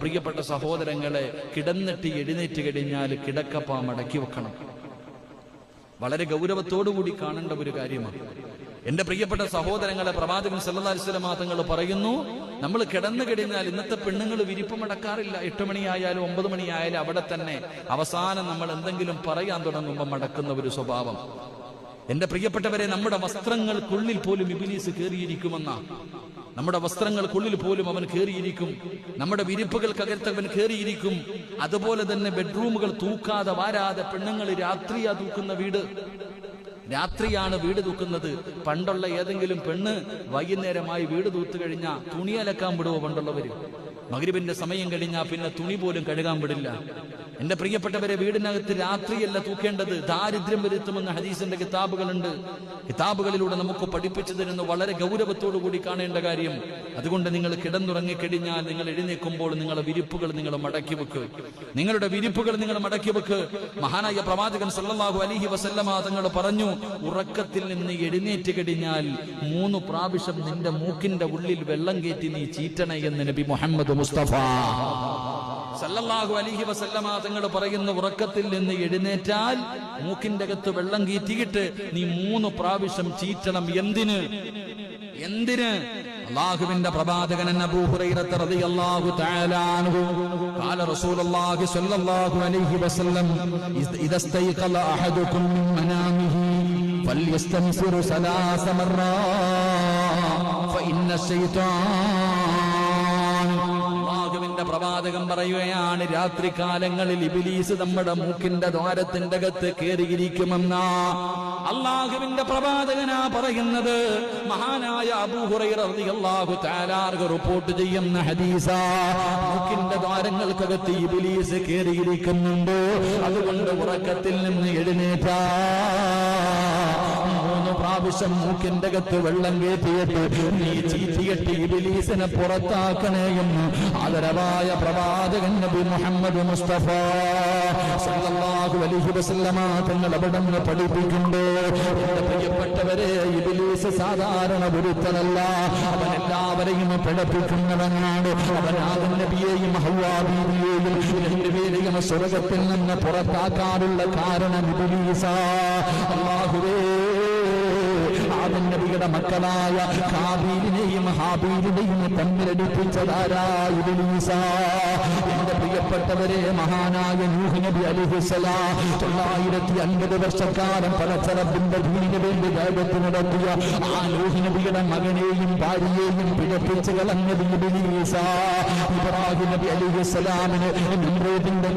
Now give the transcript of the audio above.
പ്രിയപ്പെട്ട സഹോദരങ്ങളെ, കിടന്നിട്ട് എഴുന്നേറ്റ് കഴിഞ്ഞാൽ കിടക്കപ്പാ മടക്കി വെക്കണം. വളരെ ഗൗരവത്തോടുകൂടി കാണേണ്ട ഒരു കാര്യമാണ്. എന്റെ പ്രിയപ്പെട്ട സഹോദരങ്ങളെ, പ്രവാചകൻ സല്ലല്ലാഹു അലൈഹി വസല്ലം തങ്ങൾ പറയുന്നു, നമ്മൾ കിടന്നു കഴിഞ്ഞാൽ, ഇന്നത്തെ പെണ്ണുങ്ങൾ വിരിപ്പ് മടക്കാറില്ല. 8 മണിയായാലും 9 മണിയായാലും അവിടെ തന്നെ അവസാനം നമ്മൾ എന്തെങ്കിലും പറയാൻ തുടങ്ങുമ്പോൾ മടക്കുന്ന ഒരു സ്വഭാവം. എന്റെ പ്രിയപ്പെട്ടവരെ, നമ്മുടെ വസ്ത്രങ്ങൾക്കുള്ളിൽ പോലും ഇബ്ലീസ് കയറിയിരിക്കുമെന്ന, നമ്മുടെ വസ്ത്രങ്ങൾക്കുള്ളിൽ പോലും അവൻ കയറിയിരിക്കും, നമ്മുടെ വിരിപ്പുകൾക്കകത്ത് അവൻ കയറിയിരിക്കും. അതുപോലെ തന്നെ ബെഡ്റൂമുകൾ തൂക്കാതെ വാരാതെ പെണ്ണുങ്ങൾ രാത്രിയാ തൂക്കുന്ന വീട്, രാത്രിയാണ് വീട് തൂക്കുന്നത്. പണ്ടുള്ള ഏതെങ്കിലും പെണ്ണ് വൈകുന്നേരമായി വീട് തൂത്തു കഴിഞ്ഞാൽ തുണി അലക്കാൻ വിടുവോ? പണ്ടുള്ളവര് മഗ്രിബിന്റെ സമയം കഴിഞ്ഞാൽ പിന്നെ തുണി പോലും കഴുകാൻ വിടില്ല. എന്റെ പ്രിയപ്പെട്ടവരെ, വീടിനകത്ത് രാത്രിയല്ല തൂക്കേണ്ടത്, ദാരിദ്ര്യം വരുത്തുമെന്ന് ഹദീസിന്റെ കിതാബുകളുണ്ട്. കിതാബുകളിലൂടെ നമുക്ക് പഠിപ്പിച്ചു തരുന്ന വളരെ ഗൗരവത്തോടു കൂടി കാണേണ്ട കാര്യം. അതുകൊണ്ട് നിങ്ങൾ കിടന്നുറങ്ങിക്കഴിഞ്ഞാൽ നിങ്ങൾ എഴുന്നേൽക്കുമ്പോൾ നിങ്ങളുടെ വിരിപ്പുകൾ നിങ്ങൾ മടക്കി വെക്ക്, നിങ്ങളുടെ വിരിപ്പുകൾ നിങ്ങൾ മടക്കി വെക്ക്. മഹാനായ പ്രവാചകൻ സല്ലല്ലാഹു അലൈഹി വസല്ലമ തങ്ങൾ പറഞ്ഞു, ഉറക്കത്തിൽ നിന്ന് എഴുന്നേറ്റ് കഴിഞ്ഞാൽ 3 പ്രാവശ്യം നിന്റെ മൂക്കിന്റെ ഉള്ളിൽ വെള്ളം കയറ്റി നീ ചീറ്റണേ എന്ന് നബി മുഹമ്മദ് മുസ്തഫ സല്ലല്ലാഹു അലൈഹി വസല്ലമ തങ്ങൾ പറയുന്ന, ഉറക്കത്തിൽ നിന്ന് എഴുന്നേറ്റാൽ മൂക്കിന്റെ അകത്ത് വെള്ളം കയറ്റിയിട്ട് നീ 3 പ്രാവശ്യം ചീറ്റണം. എന്തിന്? അല്ലാഹുവിന്റെ പ്രവാചകൻ അബൂ ഹുറൈറ റളിയല്ലാഹു തആല അൻഹു ഖാല റസൂലുള്ളാഹി സ്വല്ലല്ലാഹു അലൈഹി വസല്ലം ഇദസ്തൈഖല അഹദുകും മിൻ മനാമിഹി ഫൽയസ്തൻസിർ 3 മറ ഫഇന്ന ശൈത്താൻ. അല്ലാഹുവിന്റെ പ്രവാചകൻ പറയുകയാണ്, രാത്രി കാലങ്ങളിൽ ഇബ്ലീസ് നമ്മുടെ മൂക്കിന്റെ ദ്വാരത്തിന്റെ അകത്ത് കയറിയിരിക്കുമെന്ന അല്ലാഹുവിന്റെ പ്രവാചകനാ പറയുന്നത്. മഹാനായ അബൂ ഹുറൈറ റളിയല്ലാഹു തആല റിപ്പോർട്ട് ചെയ്യുന്ന ഹദീസാ. മൂക്കിന്റെ ദ്വാരങ്ങൾക്കകത്ത് ഇബ്ലീസ് കയറിയിരിക്കുന്നുണ്ട്. അതുകൊണ്ട് ഉറക്കത്തിൽ നിന്ന് എഴുന്നേറ്റാ 3 പ്രാവശ്യം മൂക്കിന്റെ അകത്ത് വെള്ളം കയറ്റിയിട്ട് നീ ചീറ്റിയിട്ട് ഇബ്ലീസിനെ പുറത്താക്കണേ എന്ന് ആദരവായ പ്രവാചകൻ നബി മുഹമ്മദ് മുസ്തഫ സല്ലല്ലാഹു അലൈഹി വസല്ലമ തങ്ങൾ അവിടെ നിന്ന് പഠിപ്പിക്കുന്നുണ്ട്. എന്റെ പ്രിയപ്പെട്ടവരെ, ഇബ്ലീസ് സാധാരണ ഒരുത്തനല്ല, അവൻ എല്ലാവരെയും പിഴപ്പിക്കുന്നവനാണ്. അവൻ ആദം നബിയെയും ഹവ്വാ ബീവിയെയും രണ്ടുപേരെയും സ്വർഗ്ഗത്തിൽ നിന്ന് പുറത്താക്കാനുള്ള കാരണം ഇബ്ലീസാ. അല്ലാഹുവേ, ആദം നബിയുടെ മക്കളായ ഹാബീലിനെയും ഹാബീലിനെയും തമ്മിലടിപ്പിച്ചതാരാ? ഇബ്ലീസാ. എന്റെ പ്രിയപ്പെട്ടവരെ, മഹാനായ നൂഹ് നബി അലൈഹിസ്സലാം 950 വർഷക്കാലം പടച്ചറബിന്റെ ദീനിന് വേണ്ടി ദഅവത്ത് നടത്തിയ ആ നൂഹ് നബിയുടെ മകനെയും ഭാര്യയെയും പിഴപ്പിച്ച് കളഞ്ഞത് ഇബ്ലീസാ. ഇബ്രാഹിം നബി അലൈഹിസ്സലാമിന് നമ്രൂദിന്റെ